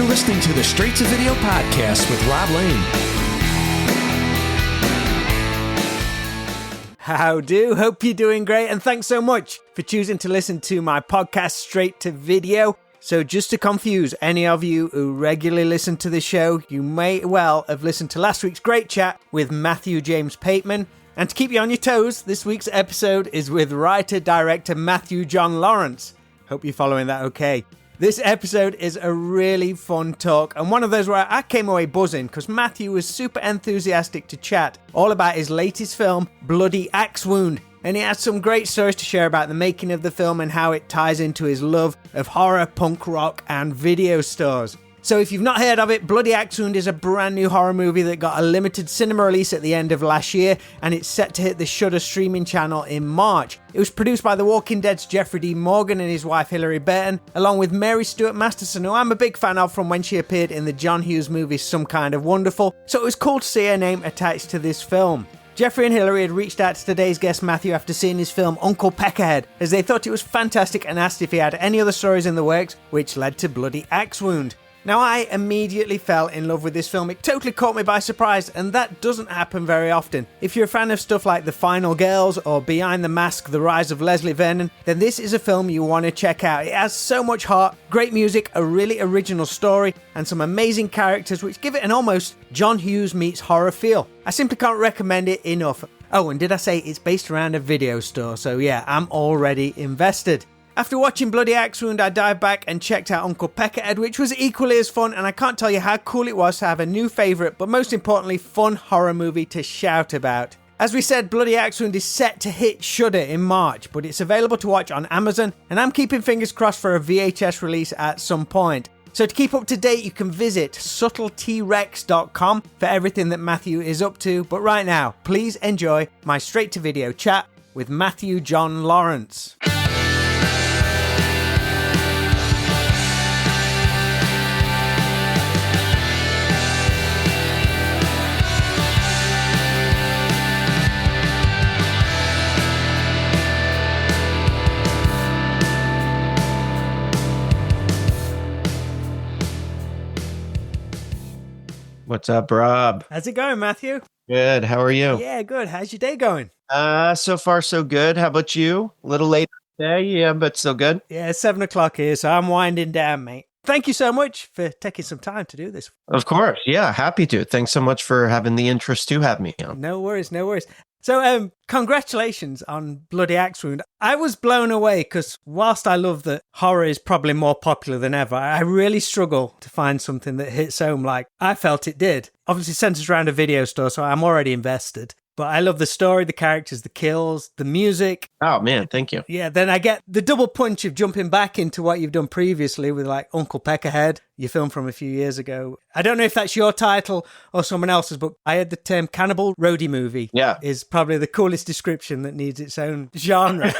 listening to the Straight to Video podcast with Rob Lane. How do? Hope you're doing great, and thanks so much for choosing to listen to my podcast Straight to Video. So just to confuse any of you who regularly listen to the show, you may well have listened to last week's great chat with Matthew James Pateman. And to keep you on your toes, this week's episode is with writer-director Matthew John Lawrence. Hope you're following that okay. This episode is a really fun talk, and one of those where I came away buzzing because Matthew was super enthusiastic to chat all about his latest film, Bloody Axe Wound. And he had some great stories to share about the making of the film and how it ties into his love of horror, punk rock, and video stores. So if you've not heard of it, Bloody Axe Wound is a brand new horror movie that got a limited cinema release at the end of last year, and it's set to hit the Shudder streaming channel in March. It was produced by The Walking Dead's Jeffrey D. Morgan and his wife Hilary Burton, along with Mary Stuart Masterson, who I'm a big fan of from when she appeared in the John Hughes movie Some Kind of Wonderful, so it was cool to see her name attached to this film. Jeffrey and Hilary had reached out to today's guest Matthew after seeing his film Uncle Peckerhead, as they thought it was fantastic and asked if he had any other stories in the works, which led to Bloody Axe Wound. Now, I immediately fell in love with this film. It totally caught me by surprise, and that doesn't happen very often. If you're a fan of stuff like The Final Girls or Behind the Mask, The Rise of Leslie Vernon, then this is a film you want to check out. It has so much heart, great music, a really original story, and some amazing characters which give it an almost John Hughes meets horror feel. I simply can't recommend it enough. Oh, and did I say it's based around a video store? So yeah, I'm already invested. After watching Bloody Axe Wound, I dived back and checked out Uncle Peckerhead, which was equally as fun, and I can't tell you how cool it was to have a new favourite, but most importantly, fun horror movie to shout about. As we said, Bloody Axe Wound is set to hit Shudder in March, but it's available to watch on Amazon, and I'm keeping fingers crossed for a VHS release at some point. So to keep up to date, you can visit subtletyrex.com for everything that Matthew is up to, but right now, please enjoy my straight-to-video chat with Matthew John Lawrence. What's up, Rob? How's it going, Matthew? Good. How are you? Yeah, good. How's your day going? So far so good. How about you? A little late today, yeah, but still good. Yeah, it's 7 o'clock here, so I'm winding down, mate. Thank you so much for taking some time to do this. Of course. Yeah, happy to. Thanks so much for having the interest to have me on. No worries, no worries. So, congratulations on Bloody Axe Wound. I was blown away because whilst I love that horror is probably more popular than ever, I really struggle to find something that hits home like I felt it did. Obviously, centers around a video store, so I'm already invested. But I love the story, the characters, the kills, the music. Oh, man, thank you. Yeah, then I get the double punch of jumping back into what you've done previously with like Uncle Peckerhead, your film from a few years ago. I don't know if that's your title or someone else's, but I heard the term cannibal roadie movie is probably the coolest description that needs its own genre.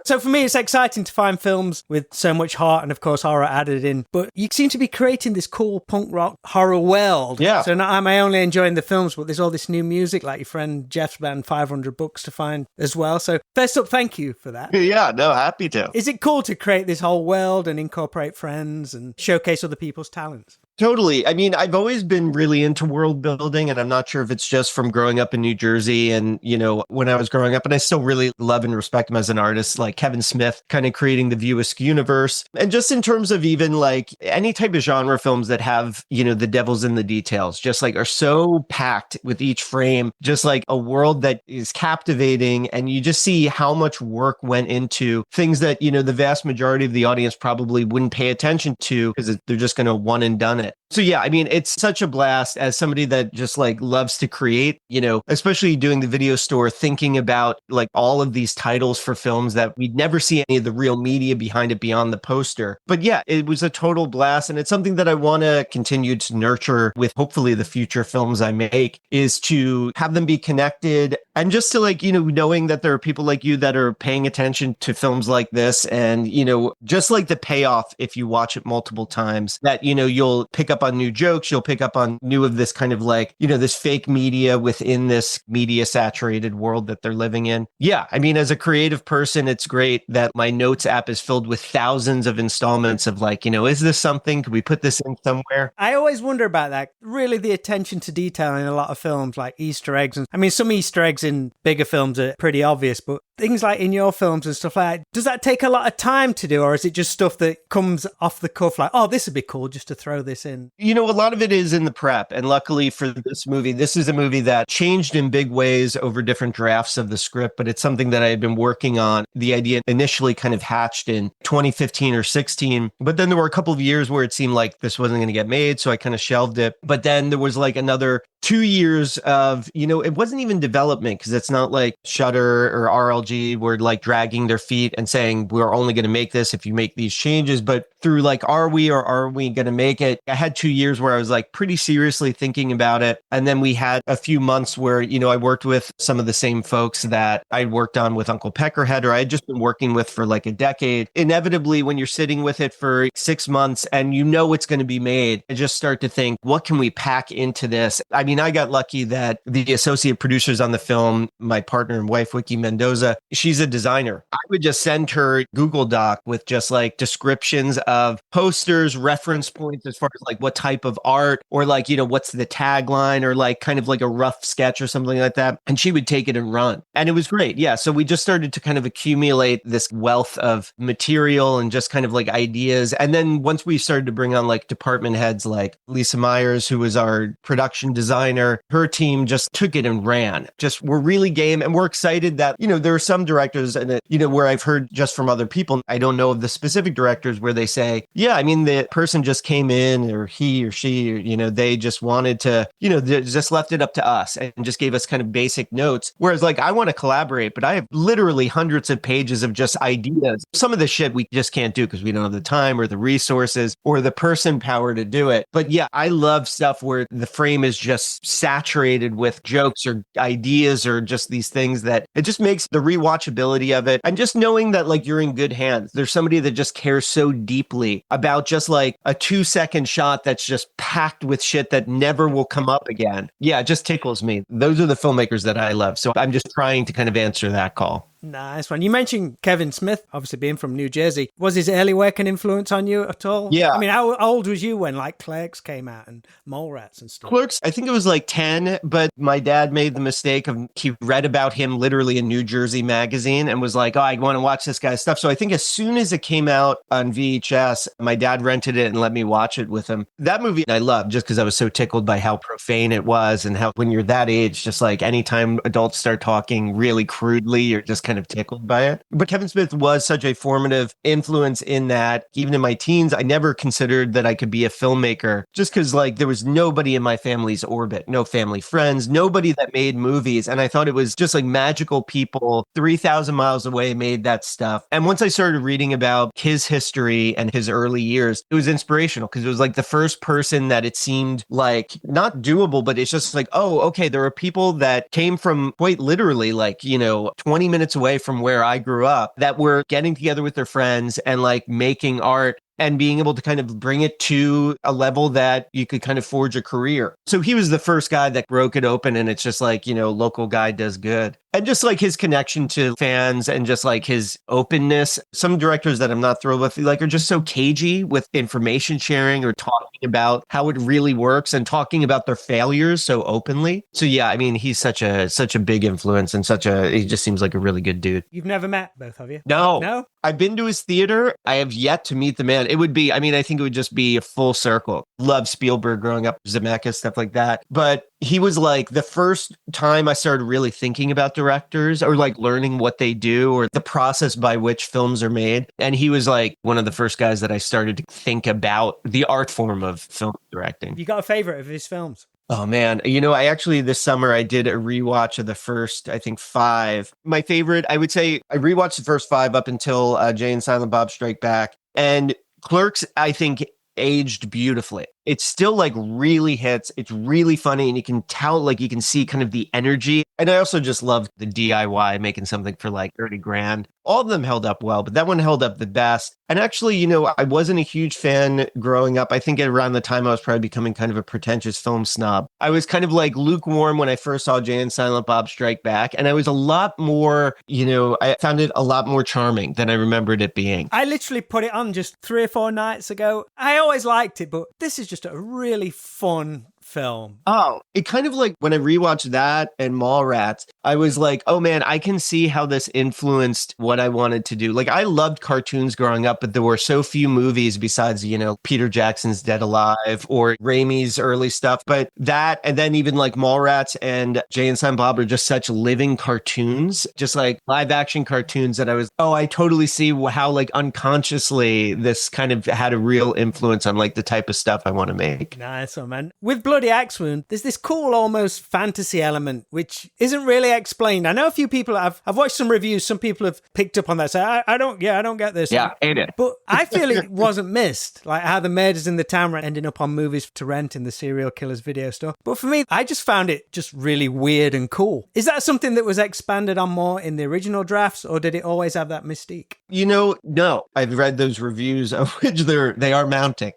So for me, it's exciting to find films with so much heart and, of course, horror added in. But you seem to be creating this cool punk rock horror world. Yeah. So not am I only enjoying the films, but there's all this new music like your friend Jeff's band 500 Books to find as well. So first up, thank you for that. Yeah, no, happy to. Is it cool to create this whole world and incorporate friends and showcase other people's talents? Totally. I mean, I've always been really into world building, and I'm not sure if it's just from growing up in New Jersey and, you know, when I was growing up, and I still really love and respect him as an artist, like Kevin Smith, kind of creating the View Askew universe. And just in terms of even like any type of genre films that have, you know, the devil's in the details, just like are so packed with each frame, just like a world that is captivating. And you just see how much work went into things that, you know, the vast majority of the audience probably wouldn't pay attention to because they're just going to one and done it. So yeah, I mean, it's such a blast as somebody that just like loves to create, you know, especially doing the video store, thinking about like all of these titles for films that we'd never see any of the real media behind it beyond the poster. But yeah, it was a total blast. And it's something that I want to continue to nurture with hopefully the future films I make, is to have them be connected and just to like, you know, knowing that there are people like you that are paying attention to films like this. And, you know, just like the payoff, if you watch it multiple times, that, you know, you'll pick pick up on new jokes. You'll pick up on new of this kind of like, this fake media within this media saturated world that they're living in. Yeah. I mean, as a creative person, it's great that my notes app is filled with thousands of installments of like, is this something? Could we put this in somewhere? I always wonder about that. Really, the attention to detail in a lot of films, like Easter eggs. And I mean, some Easter eggs in bigger films are pretty obvious, but things like in your films and stuff like that, does that take a lot of time to do? Or is it just stuff that comes off the cuff like, oh, this would be cool just to throw this in? A lot of it is in the prep. And luckily for this movie, this is a movie that changed in big ways over different drafts of the script, but it's something that I had been working on. The idea initially kind of hatched in 2015 or 16, but then there were a couple of years where it seemed like this wasn't going to get made. So I kind of shelved it. But then there was like another 2 years of, it wasn't even development because it's not like Shudder or RLG were like dragging their feet and saying, we're only going to make this if you make these changes. But through like, are we going to make it? I had 2 years where I was like pretty seriously thinking about it. And then we had a few months where, I worked with some of the same folks that I worked on with Uncle Peckerhead, or I had just been working with for like a decade. Inevitably, when you're sitting with it for 6 months and it's going to be made, I just start to think, what can we pack into this? I mean, I got lucky that the associate producers on the film, my partner and wife, Wiki Mendoza, she's a designer. I would just send her Google Doc with just like descriptions of posters, reference points as far as like what type of art or like, what's the tagline or like kind of like a rough sketch or something like that. And she would take it and run. And it was great. Yeah. So we just started to kind of accumulate this wealth of material and just kind of like ideas. And then once we started to bring on like department heads like Lisa Myers, who was our production designer, her team just took it and ran. Just we're really game and we're excited that, there are some directors and, where I've heard just from other people, I don't know of the specific directors where they say, yeah, I mean, the person just came in or he or she, or, they just wanted to, they just left it up to us and just gave us kind of basic notes. Whereas like, I want to collaborate, but I have literally hundreds of pages of just ideas. Some of the shit we just can't do because we don't have the time or the resources or the person power to do it. But yeah, I love stuff where the frame is just saturated with jokes or ideas or just these things that it just makes the rewatchability of it. And just knowing that like you're in good hands. There's somebody that just cares so deeply about just like a 2-second shot that's just packed with shit that never will come up again. Yeah, it just tickles me. Those are the filmmakers that I love. So I'm just trying to kind of answer that call. Nice one. You mentioned Kevin Smith, obviously being from New Jersey. Was his early work an influence on you at all? Yeah. I mean, how old was you when like Clerks came out and Mallrats and stuff? Clerks, I think it was like 10, but my dad made the mistake of he read about him literally in New Jersey Magazine and was like, oh, I want to watch this guy's stuff. So I think as soon as it came out on VHS, my dad rented it and let me watch it with him. That movie I loved just because I was so tickled by how profane it was and how when you're that age, just like anytime adults start talking really crudely, you're just kind of tickled by it. But Kevin Smith was such a formative influence in that even in my teens, I never considered that I could be a filmmaker just because like there was nobody in my family's orbit, no family friends, nobody that made movies. And I thought it was just like magical people 3,000 miles away made that stuff. And once I started reading about his history and his early years, it was inspirational because it was like the first person that it seemed like not doable, but it's just like, oh, okay, there are people that came from quite literally like, 20 minutes away from where I grew up that were getting together with their friends and like making art and being able to kind of bring it to a level that you could kind of forge a career. So he was the first guy that broke it open and it's just like, local guy does good. And just like his connection to fans and just like his openness. Some directors that I'm not thrilled with like are just so cagey with information sharing or talking about how it really works and talking about their failures so openly. So yeah, I mean, he's such a big influence and he just seems like a really good dude. You've never met both of you? No. I've been to his theater. I have yet to meet the man. It would be, I think it would just be a full circle. Love Spielberg growing up, Zemeckis, stuff like that. But he was like the first time I started really thinking about directors or like learning what they do or the process by which films are made. And he was like one of the first guys that I started to think about the art form of film directing. You got a favorite of his films? Oh, man. I actually this summer I did a rewatch of the first, I think 5. My favorite, I would say I rewatched the first 5 up until Jay and Silent Bob Strike Back. And Clerks, I think, aged beautifully. It still like really hits. It's really funny. And you can tell, like, you can see kind of the energy. And I also just love the DIY, making something for like 30 grand. All of them held up well, but that one held up the best. And actually, you know, I wasn't a huge fan growing up. I think around the time I was probably becoming kind of a pretentious film snob. I was kind of like lukewarm when I first saw Jay and Silent Bob Strike Back. And I was a lot more, you know, I found it a lot more charming than I remembered it being. I literally put it on just 3 or 4 nights ago. I always liked it, but this is just a really fun film. Oh, it kind of like when I rewatched that and Mallrats, I was like, oh man, I can see how this influenced what I wanted to do. Like I loved cartoons growing up, but there were so few movies besides, you know, Peter Jackson's Dead Alive or Raimi's early stuff. But that, and then even like Mallrats and Jay and Silent Bob are just such living cartoons, just like live action cartoons that I was, oh, I totally see how like unconsciously this kind of had a real influence on like the type of stuff I want to make. Nice one, man. With Bloody Axe Wound, there's this cool almost fantasy element which isn't really explained. I know a few people, I've watched some reviews, some people have picked up on that, so I don't get this. Yeah, ain't it? But I feel it wasn't missed, like how the murders in the town were ending up on movies to rent in the serial killer's video store. But for me, I just found it just really weird and cool. Is that something that was expanded on more in the original drafts, or did it always have that mystique? You know, no, I've read those reviews of which they are mounting.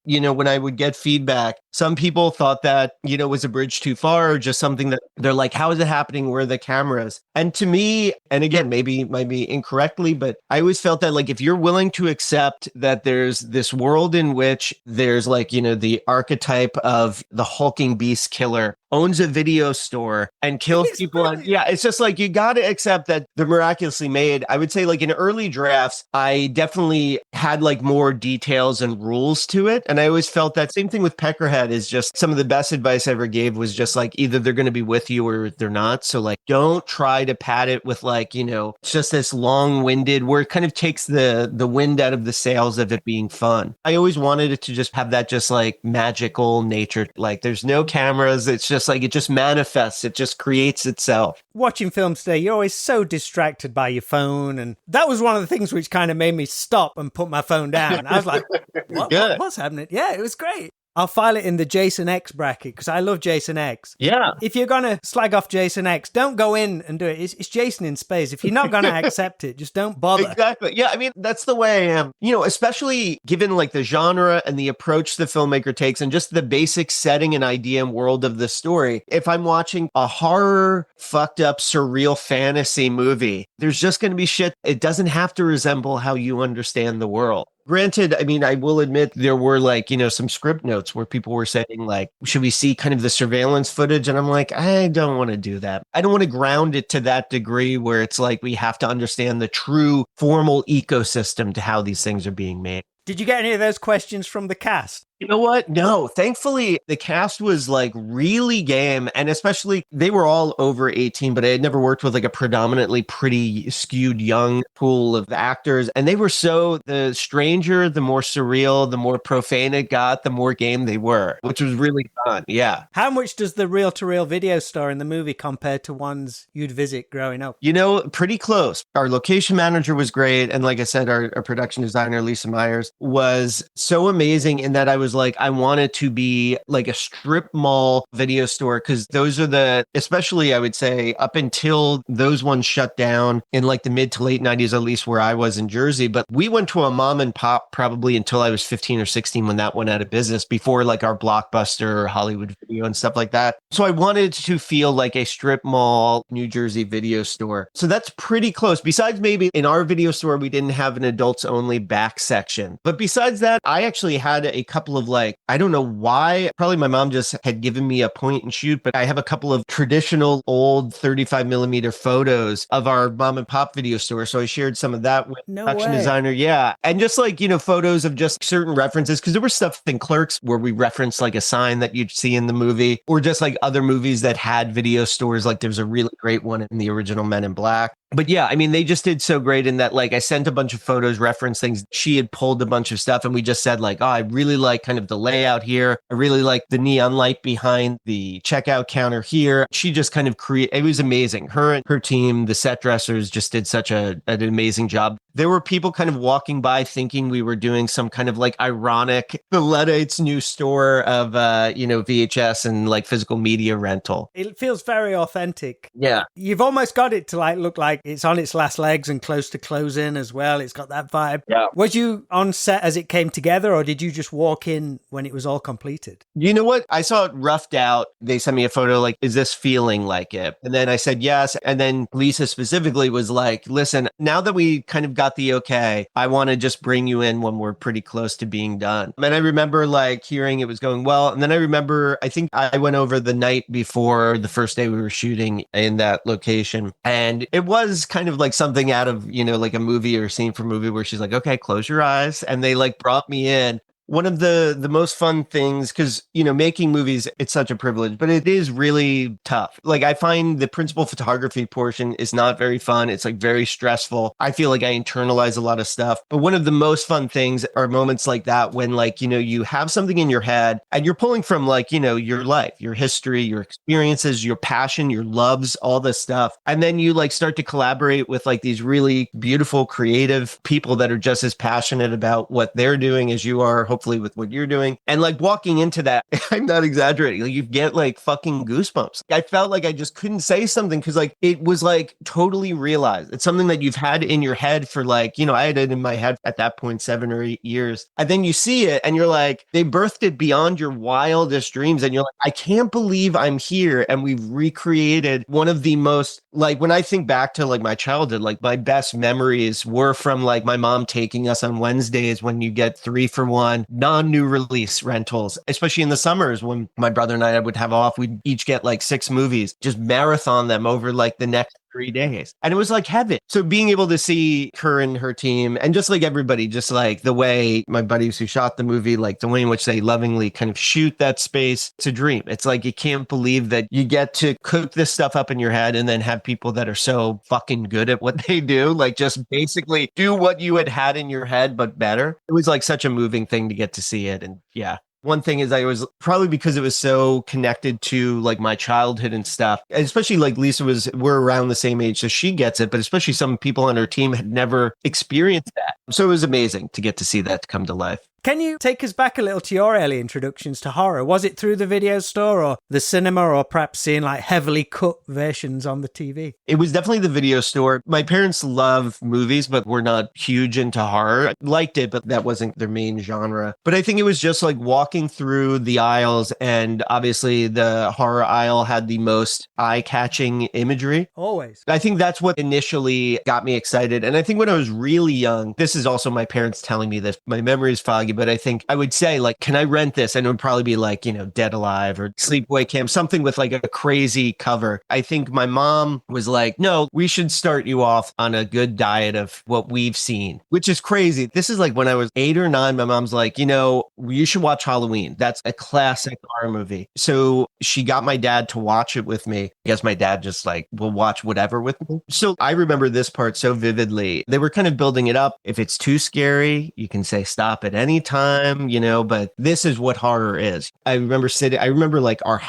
You know, when I would get feedback, some people thought that, you know, was a bridge too far, or just something that they're like, how is it happening? Where are the cameras? And to me, and again, maybe incorrectly, but I always felt that like, if you're willing to accept that there's this world in which there's like, you know, the archetype of the hulking beast killer owns a video store and kills people. And yeah, it's just like, you got to accept that they're miraculously made. I would say like in early drafts, I definitely had like more details and rules to it. And I always felt that same thing with Peckerhead is just some of the best advice I ever gave was just like, either they're going to be with you or they're not. So like, don't try to pad it with like, you know, it's just this long winded where it kind of takes the wind out of the sails of it being fun. I always wanted it to just have that just like magical nature. Like there's no cameras. It's just like, it just manifests. It just creates itself. Watching films today, you're always so distracted by your phone. And that was one of the things which kind of made me stop and put my phone down. I was like, what's happening? Yeah, it was great. I'll file it in the Jason X bracket because I love Jason X. Yeah. If you're going to slag off Jason X, don't go in and do it. It's Jason in space. If you're not going to accept it, just don't bother. Exactly. Yeah, I mean, that's the way I am. You know, especially given like the genre and the approach the filmmaker takes and just the basic setting and idea and world of the story. If I'm watching a horror, fucked up, surreal fantasy movie, there's just going to be shit. It doesn't have to resemble how you understand the world. Granted, I mean, I will admit there were like, you know, some script notes where people were saying like, should we see kind of the surveillance footage? And I'm like, I don't want to do that. I don't want to ground it to that degree where it's like we have to understand the true formal ecosystem to how these things are being made. Did you get any of those questions from the cast? You know what? No, thankfully the cast was like really game, and especially they were all over 18, but I had never worked with like a predominantly pretty skewed young pool of actors. And they were the stranger, the more surreal, the more profane it got, the more game they were, which was really fun. Yeah. How much does the reel-to-reel video store in the movie compare to ones you'd visit growing up? You know, pretty close. Our location manager was great. And like I said, our production designer, Lisa Myers, was so amazing in that I was like, I wanted to be like a strip mall video store because those are especially I would say up until those ones shut down in like the mid to late 90s, at least where I was in Jersey. But we went to a mom and pop probably until I was 15 or 16 when that went out of business before like our Blockbuster or Hollywood Video and stuff like that. So I wanted to feel like a strip mall New Jersey video store. So that's pretty close. Besides maybe in our video store, we didn't have an adults only back section. But besides that, I actually had a couple of like, I don't know why, probably my mom just had given me a point and shoot, but I have a couple of traditional old 35 millimeter photos of our mom and pop video store. So I shared some of that with the production designer. Yeah. And just like, you know, photos of just certain references, because there was stuff in Clerks where we referenced like a sign that you'd see in the movie, or just like other movies that had video stores. Like there was a really great one in the original Men in Black. But yeah, I mean, they just did so great in that, like, I sent a bunch of photos, reference things. She had pulled a bunch of stuff and we just said like, oh, I really like kind of the layout here. I really like the neon light behind the checkout counter here. She just kind of it was amazing. Her and her team, the set dressers, just did such an amazing job. there were people kind of walking by thinking we were doing some kind of like ironic, the Luddites new store of, VHS and like physical media rental. It feels very authentic. Yeah. You've almost got it to like look like it's on its last legs and close to closing as well. It's got that vibe. Yeah. Was you on set as it came together, or did you just walk in when it was all completed? You know what? I saw it roughed out. They sent me a photo like, is this feeling like it? And then I said yes. And then Lisa specifically was like, listen, now that we kind of got the okay, I want to just bring you in when we're pretty close to being done. And I remember like hearing it was going well. And then I remember, I think I went over the night before the first day we were shooting in that location. And it was kind of like something out of, like a movie or a scene from a movie where she's like, okay, close your eyes. And they like brought me in. One of the most fun things, because, making movies, it's such a privilege, but it is really tough. Like, I find the principal photography portion is not very fun. It's like very stressful. I feel like I internalize a lot of stuff. But one of the most fun things are moments like that when, like, you have something in your head and you're pulling from, like, your life, your history, your experiences, your passion, your loves, all this stuff. And then you like start to collaborate with like these really beautiful, creative people that are just as passionate about what they're doing as you are, hopefully with what you're doing. And like walking into that, I'm not exaggerating. Like you get like fucking goosebumps. I felt like I just couldn't say something because like it was like totally realized. It's something that you've had in your head for like, I had it in my head at that point 7 or 8 years. And then you see it and you're like, they birthed it beyond your wildest dreams. And you're like, I can't believe I'm here. And we've recreated one of the most, like when I think back to like my childhood, like my best memories were from like my mom taking us on Wednesdays when you get 3-for-1 non-new release rentals, especially in the summers when my brother and I would have off. We'd each get like 6 movies, just marathon them over like the next 3 days. And it was like heaven. So being able to see her and her team and just like everybody, just like the way my buddies who shot the movie, like the way in which they lovingly kind of shoot that space, it's a dream. It's like, you can't believe that you get to cook this stuff up in your head and then have people that are so fucking good at what they do, like just basically do what you had in your head, but better. It was like such a moving thing to get to see it. And yeah. One thing is I was probably because it was so connected to like my childhood and stuff, and especially like we're around the same age, so she gets it, but especially some people on her team had never experienced that. So it was amazing to get to see that come to life. Can you take us back a little to your early introductions to horror? Was it through the video store or the cinema, or perhaps seeing like heavily cut versions on the TV? It was definitely the video store. My parents love movies, but were not huge into horror. Liked it, but that wasn't their main genre. But I think it was just like walking through the aisles, and obviously the horror aisle had the most eye-catching imagery. Always. I think that's what initially got me excited. And I think when I was really young, this is also my parents telling me this, my memory is foggy, but I think I would say like, can I rent this? And it would probably be like, Dead Alive or Sleepaway Camp, something with like a crazy cover. I think my mom was like, no, we should start you off on a good diet of what we've seen, which is crazy. This is like when I was 8 or 9, my mom's like, you should watch Halloween. That's a classic horror movie. So she got my dad to watch it with me. I guess my dad just like will watch whatever with me. So I remember this part so vividly. They were kind of building it up. If it's too scary, you can say stop at any time, but this is what horror is. I remember like our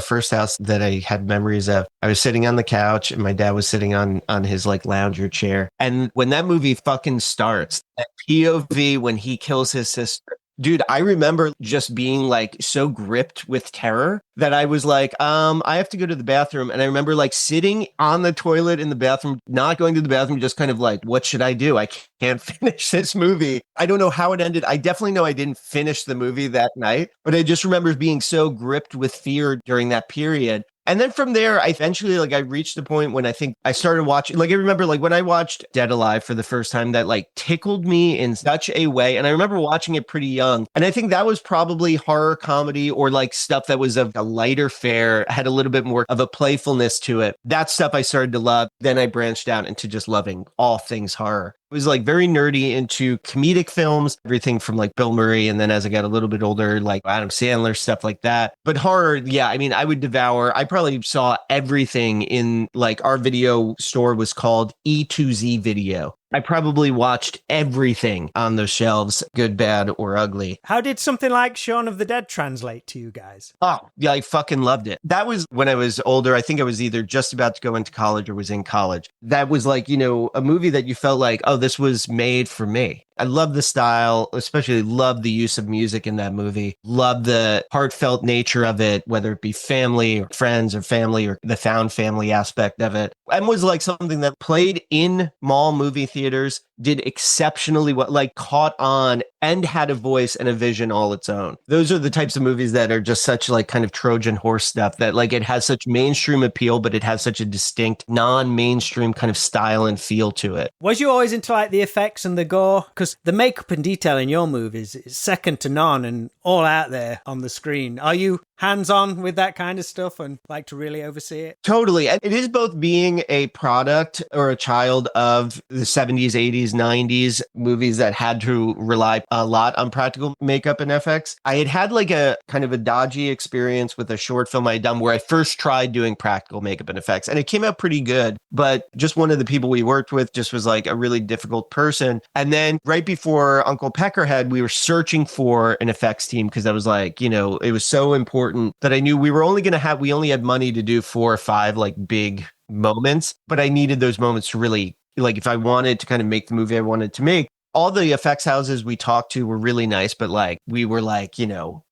first house that I had memories of. I was sitting on the couch and my dad was sitting on his like lounger chair. And when that movie fucking starts, that POV when he kills his sister, dude, I remember just being like so gripped with terror that I was like, I have to go to the bathroom. And I remember like sitting on the toilet in the bathroom, not going to the bathroom, just kind of like, what should I do? I can't finish this movie. I don't know how it ended. I definitely know I didn't finish the movie that night, but I just remember being so gripped with fear during that period. And then from there, I eventually, I reached the point when I think I started watching, I remember, when I watched Dead Alive for the first time, that, tickled me in such a way. And I remember watching it pretty young. And I think that was probably horror comedy or, stuff that was of a lighter fare, had a little bit more of a playfulness to it. That stuff I started to love. Then I branched out into just loving all things horror. It was very nerdy into comedic films, everything from Bill Murray. And then as I got a little bit older, Adam Sandler, stuff like that. But horror, yeah, I would devour. I probably saw everything in our video store was called E2Z Video. I probably watched everything on those shelves, good, bad, or ugly. How did something like Shaun of the Dead translate to you guys? Oh, yeah, I fucking loved it. That was when I was older. I think I was either just about to go into college or was in college. That was like, a movie that you felt like, oh, this was made for me. I love the style, especially love the use of music in that movie. Love the heartfelt nature of it, whether it be family or friends or family or the found family aspect of it. And was like something that played in mall movie theaters, did exceptionally well, like caught on and had a voice and a vision all its own. Those are the types of movies that are just such like kind of Trojan horse stuff that like it has such mainstream appeal, but it has such a distinct non-mainstream kind of style and feel to it. Was you always into like the effects and the gore? Because the makeup and detail in your movies is second to none and all out there on the screen. Are you hands-on with that kind of stuff and like to really oversee it? Totally. And it is both being a product or a child of the 70s, 80s, 90s movies that had to rely a lot on practical makeup and FX. I had like a kind of a dodgy experience with a short film I had done where I first tried doing practical makeup and effects, and it came out pretty good. But just one of the people we worked with just was like a really difficult person. And then right before Uncle Peckerhead, we were searching for an effects team because I was like, it was so important that I knew we only had money to do 4 or 5 like big moments, but I needed those moments to really, like, if I wanted to kind of make the movie I wanted to make. All the effects houses we talked to were really nice, but like we were like,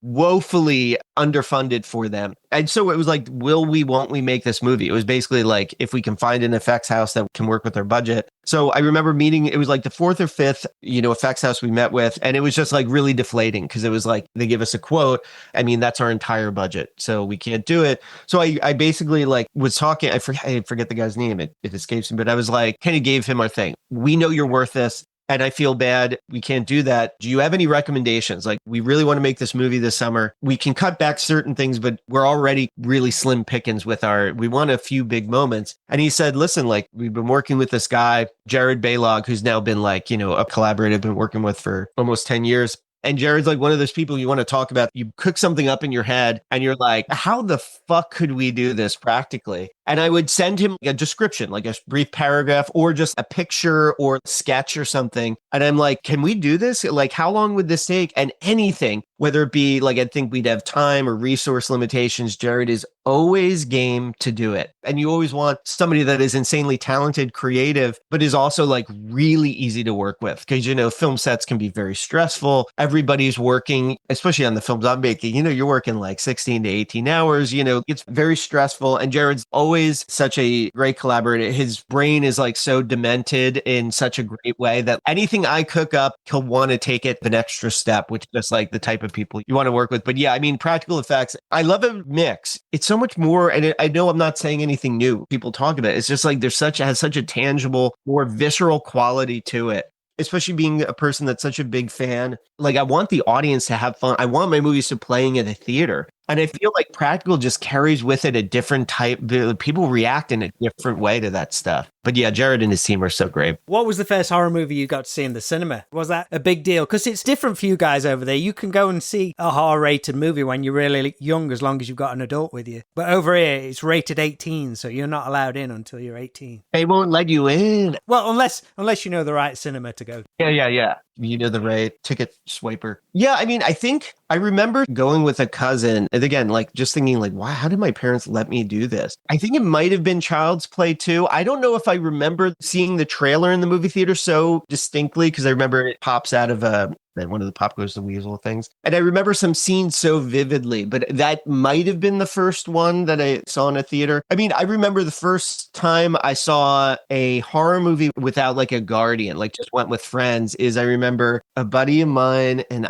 woefully underfunded for them. And so it was like, won't we make this movie? It was basically like, if we can find an effects house that can work with our budget. So I remember it was like the 4th or 5th, effects house we met with. And it was just like really deflating because it was like, they give us a quote. I mean, that's our entire budget. So we can't do it. So I basically like was talking, I forget the guy's name. It escapes me, but I was like, kind of gave him our thing. We know you're worth this. And I feel bad. We can't do that. Do you have any recommendations? Like, we really want to make this movie this summer. We can cut back certain things, but we're already really slim pickings we want a few big moments. And he said, listen, like, we've been working with this guy, Jared Baylog, who's now been like, a collaborator I've been working with for almost 10 years. And Jared's like one of those people you want to talk about. You cook something up in your head and you're like, how the fuck could we do this practically? And I would send him a description, like a brief paragraph or just a picture or sketch or something. And I'm like, can we do this? Like, how long would this take? And anything, whether it be like, I think we'd have time or resource limitations, Jared is always game to do it. And you always want somebody that is insanely talented, creative, but is also like really easy to work with. Because, film sets can be very stressful. Everybody's working, especially on the films I'm making, you're working like 16 to 18 hours, it's very stressful. And Jared's always such a great collaborator. His brain is like so demented in such a great way that anything I cook up, he'll want to take it an extra step, which is just like the type of people you want to work with. But yeah, I mean, practical effects, I love a mix. It's so much more. And I know I'm not saying anything new. People talk about it. It's just like has such a tangible, more visceral quality to it. Especially being a person that's such a big fan. Like, I want the audience to have fun. I want my movies to playing at a theater. And I feel like practical just carries with it a different type. People react in a different way to that stuff. But yeah, Jared and his team are so great. What was the first horror movie you got to see in the cinema? Was that a big deal? Because it's different for you guys over there. You can go and see a horror-rated movie when you're really young, as long as you've got an adult with you. But over here, it's rated 18, so you're not allowed in until you're 18. They won't let you in. Well, unless you know the right cinema to go. Yeah. You know the right ticket swiper. Yeah, I mean, I think I remember going with a cousin, and again, like just thinking like, wow, how did my parents let me do this? I think it might have been Child's Play 2. I don't know if I remember seeing the trailer in the movie theater so distinctly, because I remember it pops out of then one of the Pop Goes the Weasel things. And I remember some scenes so vividly, but that might have been the first one that I saw in a theater. I mean, I remember the first time I saw a horror movie without like a guardian, like just went with friends, is I remember a buddy of mine and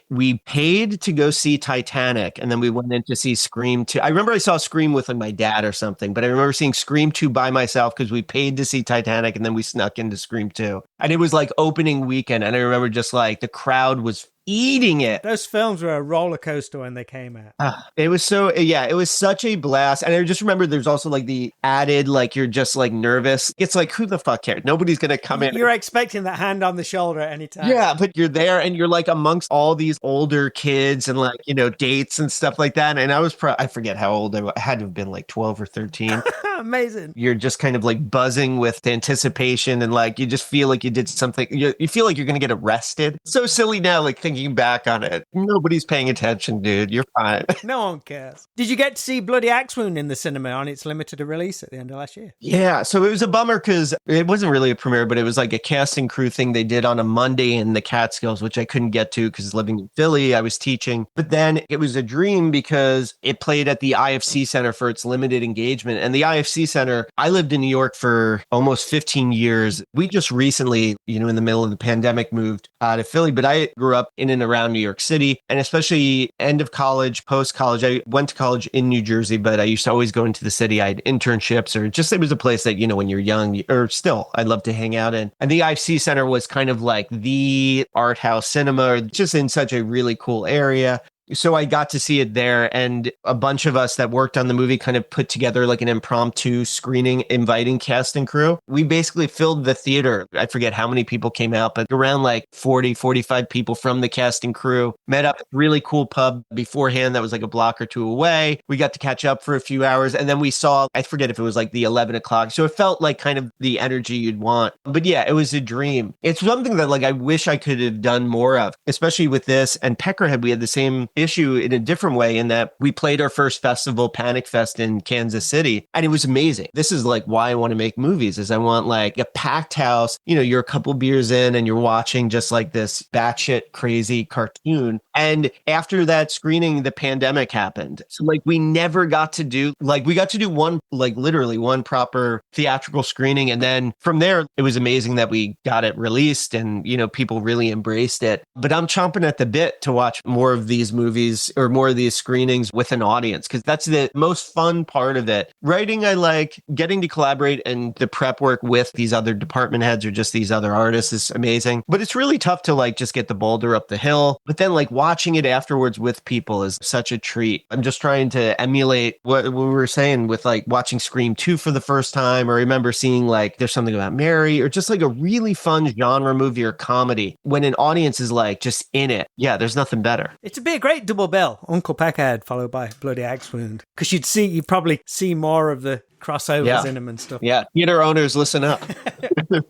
we paid to go see Titanic, and then we went in to see Scream 2. I remember I saw Scream with like my dad or something, but I remember seeing Scream 2 by myself because we paid to see Titanic, and then we snuck into Scream 2. And it was like opening weekend, and I remember just like the crowd was eating it. Those films were a roller coaster when they came out. It was it was such a blast. And I just remember there's also like the added, like, you're just like nervous. It's like, who the fuck cares? Nobody's going to come in. You're expecting that hand on the shoulder at any time. Yeah, but you're there and you're like amongst all these older kids and like, dates and stuff like that. And I was I forget how old I had to have been, like 12 or 13. Amazing. You're just kind of like buzzing with anticipation and like you just feel like you did something. You feel like you're going to get arrested. So silly now, like thinking back on it. Nobody's paying attention, dude. You're fine. No one cares. Did you get to see Bloody Axe Wound in the cinema on its limited release at the end of last year? Yeah, so it was a bummer because it wasn't really a premiere, but it was like a cast and crew thing they did on a Monday in the Catskills, which I couldn't get to because living in Philly, I was teaching. But then it was a dream because it played at the IFC Center for its limited engagement. And the IFC Center, I lived in New York for almost 15 years. We just recently, in the middle of the pandemic, moved to Philly, but I grew up in and around New York City, and especially end of college, post college. I went to college in New Jersey, but I used to always go into the city. I had internships, or just it was a place that, when you're young, or still, I'd love to hang out in. And the IFC Center was kind of like the art house cinema, just in such a really cool area. So I got to see it there, and a bunch of us that worked on the movie kind of put together like an impromptu screening, inviting cast and crew. We basically filled the theater. I forget how many people came out, but around like 40, 45 people from the cast and crew met up at a really cool pub beforehand that was like a block or two away. We got to catch up for a few hours, and then we saw, I forget if it was like the 11 o'clock. So it felt like kind of the energy you'd want. But yeah, it was a dream. It's something that like I wish I could have done more of, especially with this. And Peckerhead, we had the same issue in a different way in that we played our first festival, Panic Fest, in Kansas City, and it was amazing. This is like why I want to make movies, is I want like a packed house, you're a couple beers in and you're watching just like this batshit crazy cartoon. And after that screening, the pandemic happened. So like we never got to do, we got to do one, like literally one proper theatrical screening. And then from there, it was amazing that we got it released and, people really embraced it. But I'm chomping at the bit to watch more of these movies or more of these screenings with an audience, because that's the most fun part of it. Writing, I like getting to collaborate, and the prep work with these other department heads or just these other artists is amazing. But it's really tough to like just get the boulder up the hill. But then like watching it afterwards with people is such a treat. I'm just trying to emulate what we were saying with like watching Scream 2 for the first time, or I remember seeing like There's Something About Mary, or just like a really fun genre movie or comedy when an audience is like just in it. Yeah, there's nothing better. It'd be a great double bill, Uncle Peckerhead followed by Bloody Axe Wound, because you'd probably see more of the crossovers in them and stuff. Yeah, theater owners, listen up.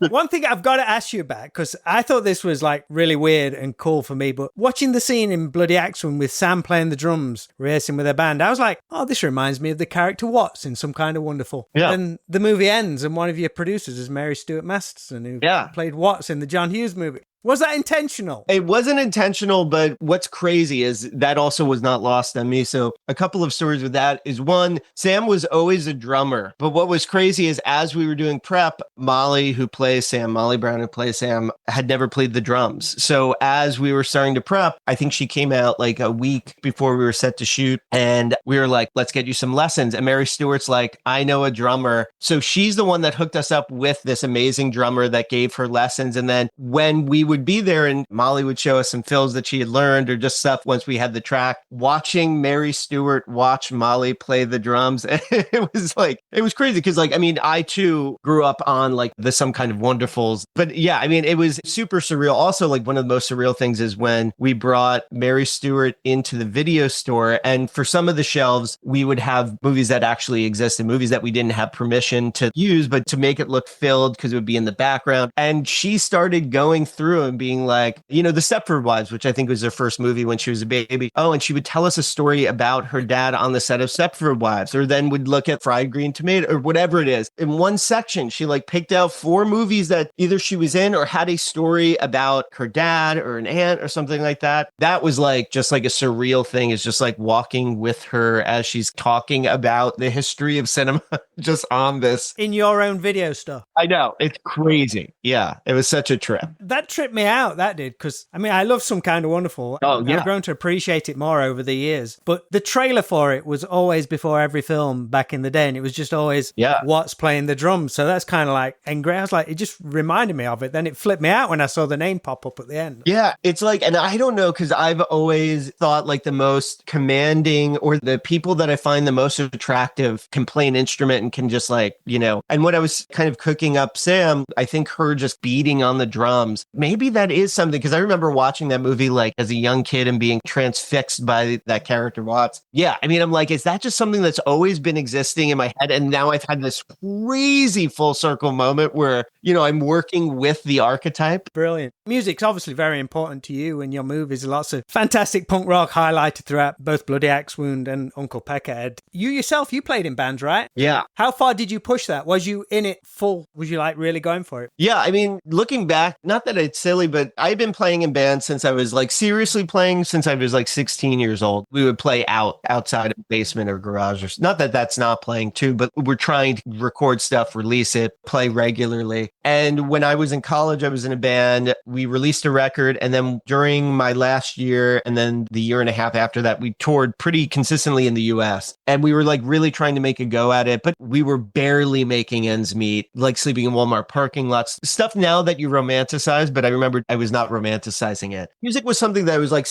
One thing I've got to ask you about, because I thought this was like really weird and cool for me, but watching the scene in Bloody Axe Wound with Sam playing the drums, rehearsing with their band, I was like, oh, this reminds me of the character Watts in Some Kind of Wonderful. Yeah. And the movie ends, and one of your producers is Mary Stuart Masterson, who played Watts in the John Hughes movie. Was that intentional? It wasn't intentional, but what's crazy is that also was not lost on me. So a couple of stories with that is, one, Sam was always a drummer. But what was crazy is as we were doing prep, Molly Brown, who plays Sam, had never played the drums. So as we were starting to prep, I think she came out like a week before we were set to shoot. And we were like, let's get you some lessons. And Mary Stewart's like, I know a drummer. So she's the one that hooked us up with this amazing drummer that gave her lessons. And then when we would be there and Molly would show us some fills that she had learned or just stuff once we had the track, watching Mary Stewart watch Molly play the drums, it was crazy because I too grew up on like the Some Kind of Wonderfuls. But yeah, it was super surreal. Also, like one of the most surreal things is when we brought Mary Stewart into the video store, and for some of the shelves, we would have movies that actually existed, movies that we didn't have permission to use, but to make it look filled because it would be in the background. And she started going through and being like, the Stepford Wives, which I think was her first movie when she was a baby. Oh, and she would tell us a story about her dad on the set of Stepford Wives, or then would look at Fried Green Tomato or whatever it is. In one section, she like picked out 4 movies that either she was in or had a story about her dad or an aunt or something like that. That was like just like a surreal thing, is just like walking with her as she's talking about the history of cinema just on this. In your own video stuff. I know. It's crazy. Yeah. It was such a trip. That tripped me out, that did, because I love Some Kind of Wonderful. Oh, yeah. I've grown to appreciate it more over the years, but the trailer for it was always before every film back in the day, and it was just always Watts playing the drums. So that's kind of like engraved. I was like, it just reminded me of it. Then it flipped me out when I saw the name pop up at the end. Yeah, it's like, and I don't know, because I've always thought like the most commanding, or the people that I find the most attractive, can play an instrument and can just like, and when I was kind of cooking up Sam, I think her just beating on the drums made maybe that is something, because I remember watching that movie like as a young kid and being transfixed by that character Watts. Yeah, I mean, I'm like, is that just something that's always been existing in my head? And now I've had this crazy full circle moment where, I'm working with the archetype. Brilliant. Music's obviously very important to you and your movies. Lots of fantastic punk rock highlighted throughout both Bloody Axe Wound and Uncle Peckerhead. You yourself, you played in bands, right? Yeah. How far did you push that? Was you in it full? Was you like really going for it? Yeah, I mean, looking back, not that it's silly, but I've been playing in bands since I was like seriously playing since I was like 16 years old. We would play outside of the basement or garage, or not that that's not playing too, but we're trying to record stuff, release it, play regularly. And when I was in college, I was in a band. We released a record, and then during my last year and then the year and a half after that, we toured pretty consistently in the US. And we were like really trying to make a go at it, but we were barely making ends meet, like sleeping in Walmart parking lots, stuff now that you romanticize, but I remember I was not romanticizing it. Music was something that was like,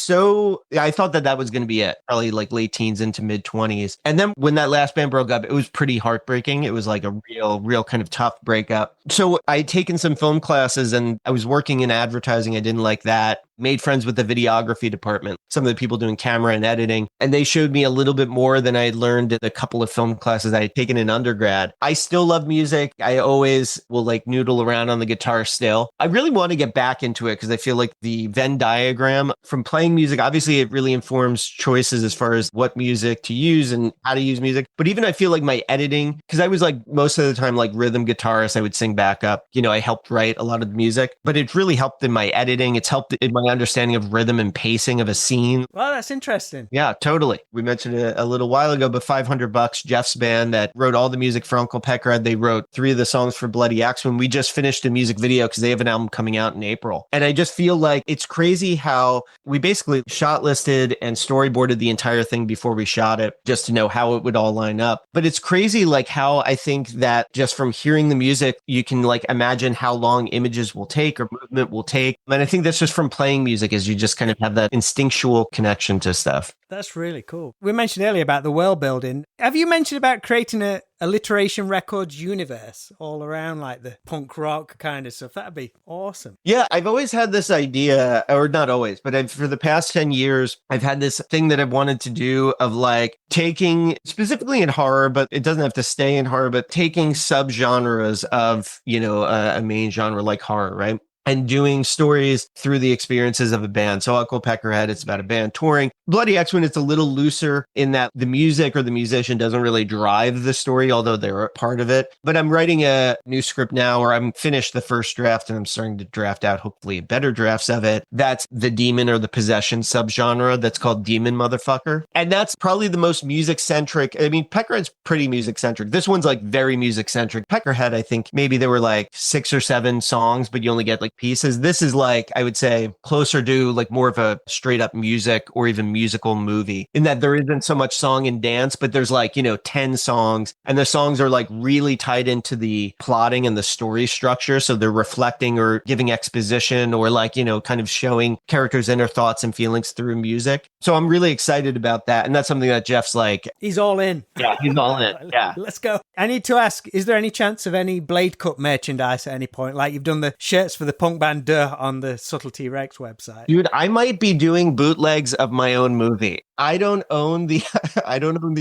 I thought that was going to be it, probably like late teens into mid 20s. And then when that last band broke up, it was pretty heartbreaking. It was like a real kind of tough breakup. So I had taken some film classes and I was working in advertising. I didn't like that. Made friends with the videography department, some of the people doing camera and editing, and they showed me a little bit more than I had learned in a couple of film classes I had taken in undergrad. I still love music. I always will like noodle around on the guitar still. I really want to get back into it because I feel like the Venn diagram from playing music, obviously it really informs choices as far as what music to use and how to use music. But even I feel like my editing, because I was like most of the time like rhythm guitarist, I would sing backup. I helped write a lot of the music, but it's really helped in my editing. It's helped in my understanding of rhythm and pacing of a scene. Well, that's interesting. Yeah, totally. We mentioned it a little while ago, but $500, Jeff's band that wrote all the music for Uncle Peckerhead, they wrote 3 of the songs for Bloody Axe when we just finished a music video because they have an album coming out in April. And I just feel like it's crazy how we basically shot listed and storyboarded the entire thing before we shot it just to know how it would all line up. But it's crazy like how I think that just from hearing the music, you can like imagine how long images will take or movement will take. And I think that's just from playing music, is you just kind of have that instinctual connection to stuff. That's really cool. We mentioned earlier about the world building. Have you mentioned about creating a Alliteration Records universe all around like the punk rock kind of stuff? That'd be awesome. Yeah, I've always had this idea, or not always, but for the past 10 years, I've had this thing that I've wanted to do of like taking, specifically in horror, but it doesn't have to stay in horror, but taking subgenres of, a main genre like horror, right? And doing stories through the experiences of a band. So Uncle Peckerhead, it's about a band touring. Bloody Axe Wound, it's a little looser in that the music or the musician doesn't really drive the story, although they're a part of it. But I'm writing a new script now, or I'm finished the first draft and I'm starting to draft out hopefully better drafts of it. That's the demon or the possession subgenre that's called Demon Motherfucker. And that's probably the most music-centric. I mean, Peckerhead's pretty music-centric. This one's like very music-centric. Peckerhead, I think maybe there were like 6 or 7 songs, but you only get like pieces. This is like, I would say, closer to like more of a straight up music or even musical movie, in that there isn't so much song and dance, but there's like, 10 songs, and the songs are like really tied into the plotting and the story structure. So they're reflecting or giving exposition or like, kind of showing characters' inner thoughts and feelings through music. So I'm really excited about that. And that's something that Jeff's like, he's all in. Yeah, he's all in. Yeah. Let's go. I need to ask, is there any chance of any Blade Cut merchandise at any point? Like you've done the shirts for the punk band Duh on the Subtlety Rex website. Dude, I might be doing bootlegs of my own movie. I don't own the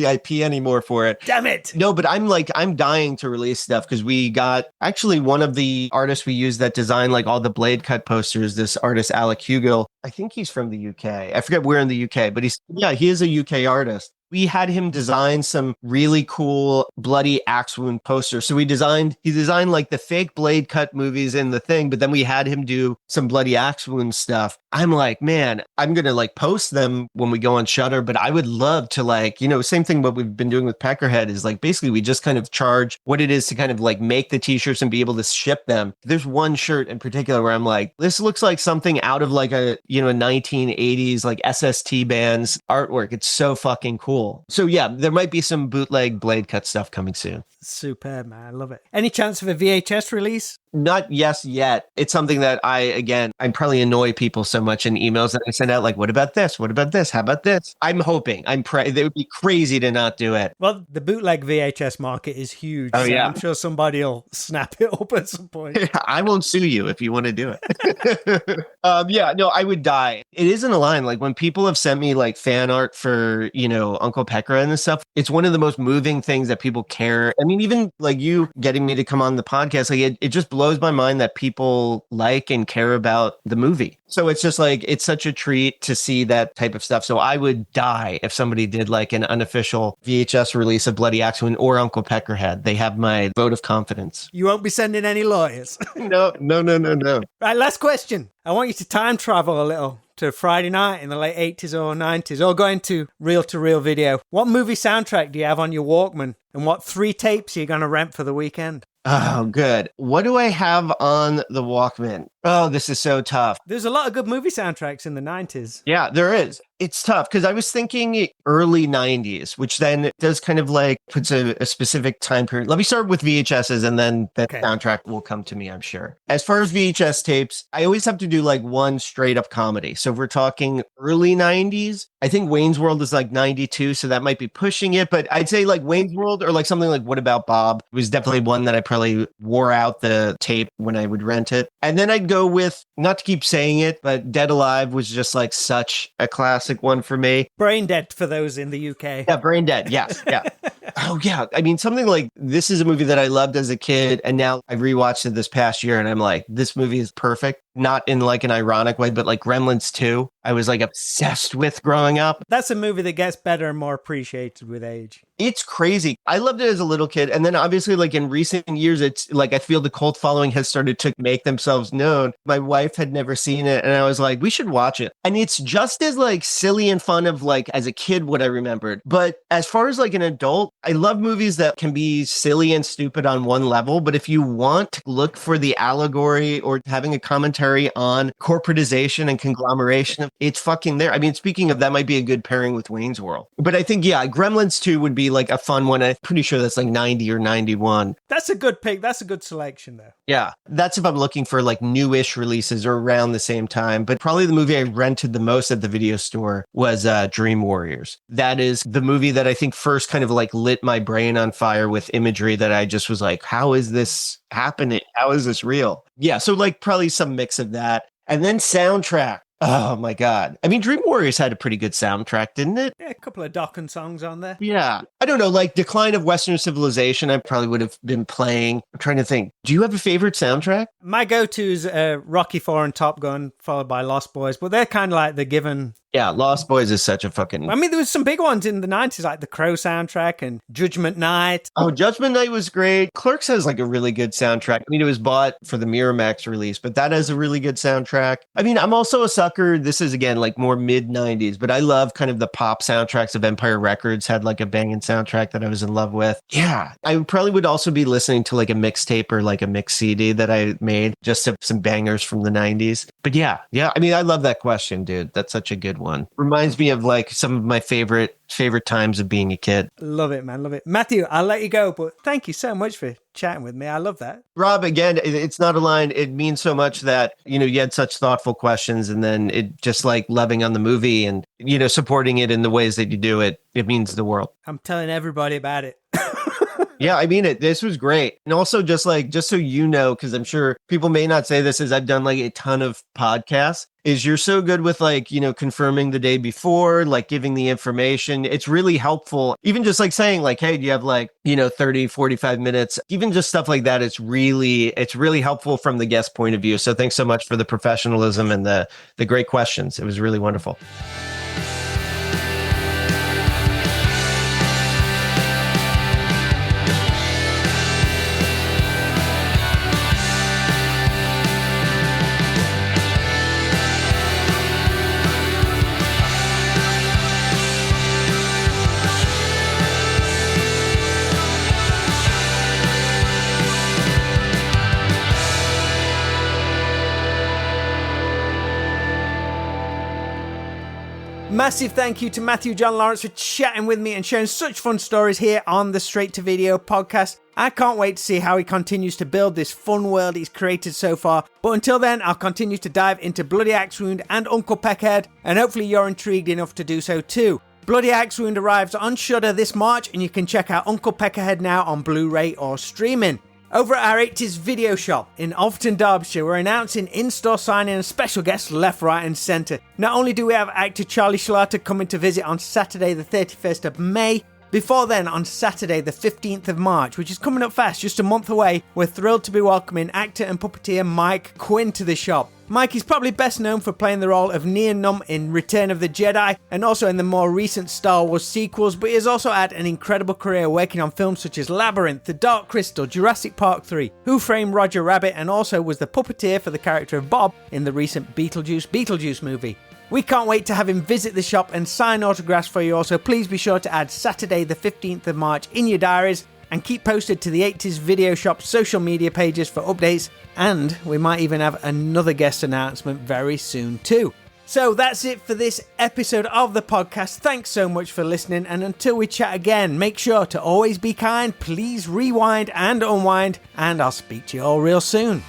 IP anymore for it. Damn it. No, but I'm dying to release stuff because we got actually one of the artists we used that designed like all the Blade Cut posters, this artist Alec Hugill. I think he's from the UK. I forget where in the UK, but he is a UK artist. We had him design some really cool Bloody Axe Wound posters. So he designed like the fake Blade Cut movies in the thing, but then we had him do some Bloody Axe Wound stuff. I'm like, man, I'm going to like post them when we go on Shudder, but I would love to like, same thing what we've been doing with Peckerhead is like, basically we just kind of charge what it is to kind of like make the t-shirts and be able to ship them. There's one shirt in particular where I'm like, this looks like something out of like a 1980s like SST band's artwork. It's so fucking cool. So yeah, there might be some bootleg Blade Cut stuff coming soon. Superb, man. I love it. Any chance of a VHS release? Not yes yet. It's something that I probably annoy people so much in emails that I send out, like, what about this? What about this? How about this? I'm hoping. They would be crazy to not do it. Well, the bootleg VHS market is huge. Oh, so yeah. I'm sure somebody will snap it up at some point. I won't sue you if you want to do it. Yeah, no, I would die. It isn't a line. Like when people have sent me like fan art for, Uncle Pekra and stuff, it's one of the most moving things that people care. I mean, even like you getting me to come on the podcast, like it just blows my mind that people like and care about the movie. So it's just like, it's such a treat to see that type of stuff. So I would die if somebody did like an unofficial VHS release of Bloody Axeman or Uncle Peckerhead. They have my vote of confidence. You won't be sending any lawyers. No. Right, last question. I want you to time travel a little to Friday night in the late 80s or 90s, or going to reel video. What movie soundtrack do you have on your Walkman? And what 3 tapes are you going to rent for the weekend? Oh, good. What do I have on the Walkman? Oh, this is so tough. There's a lot of good movie soundtracks in the 90s. Yeah, there is. It's tough because I was thinking early 90s, which then does kind of like puts a specific time period. Let me start with VHSs and then the soundtrack will come to me, I'm sure. As far as VHS tapes, I always have to do like one straight up comedy. So if we're talking early 90s, I think Wayne's World is like 92, so that might be pushing it. But I'd say like Wayne's World or like something like What About Bob was definitely one that I probably wore out the tape when I would rent it. And then I'd go with, not to keep saying it, but Dead Alive was just like such a classic one for me. Brain Dead for those in the UK. Yeah, Brain Dead. Yes. Yeah. Oh, yeah. I mean, something like this is a movie that I loved as a kid. And now I rewatched it this past year and I'm like, this movie is perfect. Not in like an ironic way, but like Gremlins 2, I was like obsessed with growing up. That's a movie that gets better and more appreciated with age. It's crazy. I loved it as a little kid. And then obviously like in recent years, it's like, I feel the cult following has started to make themselves known. My wife had never seen it. And I was like, we should watch it. And it's just as like silly and fun of like as a kid, what I remembered. But as far as like an adult, I love movies that can be silly and stupid on one level. But if you want to look for the allegory or having a commentary on corporatization and conglomeration, it's fucking there. I mean, speaking of that, might be a good pairing with Wayne's World. But I think, yeah, Gremlins 2 would be like a fun one. I'm pretty sure that's like 90 or 91. That's a good pick. That's a good selection, though. Yeah, that's if I'm looking for like newish releases or around the same time. But probably the movie I rented the most at the video store was Dream Warriors. That is the movie that I think first kind of like lit my brain on fire with imagery that I just was like, how is this happening? How is this real? Yeah, so like probably some mix of that. And then soundtrack. Oh my God. I mean, Dream Warriors had a pretty good soundtrack, didn't it? Yeah, a couple of Dokken songs on there. Yeah. I don't know, like Decline of Western Civilization, I probably would have been playing. I'm trying to think. Do you have a favorite soundtrack? My go-to is Rocky IV and Top Gun, followed by Lost Boys, but they're kind of like the given. Yeah, Lost Boys is such a fucking... I mean, there was some big ones in the 90s, like the Crow soundtrack and Judgment Night. Oh, Judgment Night was great. Clerks has like a really good soundtrack. I mean, it was bought for the Miramax release, but that has a really good soundtrack. I mean, I'm also a sucker. This is, again, like more mid-90s, but I love kind of the pop soundtracks of Empire Records had like a banging soundtrack that I was in love with. Yeah, I probably would also be listening to like a mixtape or like a mix CD that I made, just to some bangers from the 90s. But yeah. I mean, I love that question, dude. That's such a good one. Reminds me of like some of my favorite times of being a kid. Love it, man. Love it. Matthew, I'll let you go, but thank you so much for chatting with me. I love that. Rob, again, it's not a line. It means so much that, you had such thoughtful questions, and then it just like loving on the movie and, supporting it in the ways that you do it. It means the world. I'm telling everybody about it. Yeah, I mean it. This was great. And also just so you know, because I'm sure people may not say this, as I've done like a ton of podcasts, is you're so good with like, confirming the day before, like giving the information. It's really helpful. Even just like saying like, hey, do you have like, 30, 45 minutes? Even just stuff like that. It's really helpful from the guest point of view. So thanks so much for the professionalism and the great questions. It was really wonderful. Massive thank you to Matthew John Lawrence for chatting with me and sharing such fun stories here on the Straight to Video podcast. I can't wait to see how he continues to build this fun world he's created so far. But until then, I'll continue to dive into Bloody Axe Wound and Uncle Peckerhead, and hopefully you're intrigued enough to do so too. Bloody Axe Wound arrives on Shudder this March, and you can check out Uncle Peckerhead now on Blu-ray or streaming. Over at our 80s video shop in Alverton, Derbyshire, we're announcing in-store signing and special guests left, right and centre. Not only do we have actor Charlie Schlatter coming to visit on Saturday the 31st of May, before then on Saturday the 15th of March, which is coming up fast, just a month away, we're thrilled to be welcoming actor and puppeteer Mike Quinn to the shop. Mike is probably best known for playing the role of Nien Nunb in Return of the Jedi and also in the more recent Star Wars sequels, but he has also had an incredible career working on films such as Labyrinth, The Dark Crystal, Jurassic Park 3, Who Framed Roger Rabbit, and also was the puppeteer for the character of Bob in the recent Beetlejuice movie. We can't wait to have him visit the shop and sign autographs for you all, so please be sure to add Saturday the 15th of March in your diaries and keep posted to the 80s Video Shop social media pages for updates, and we might even have another guest announcement very soon too. So that's it for this episode of the podcast. Thanks so much for listening, and until we chat again, make sure to always be kind, please rewind and unwind, and I'll speak to you all real soon.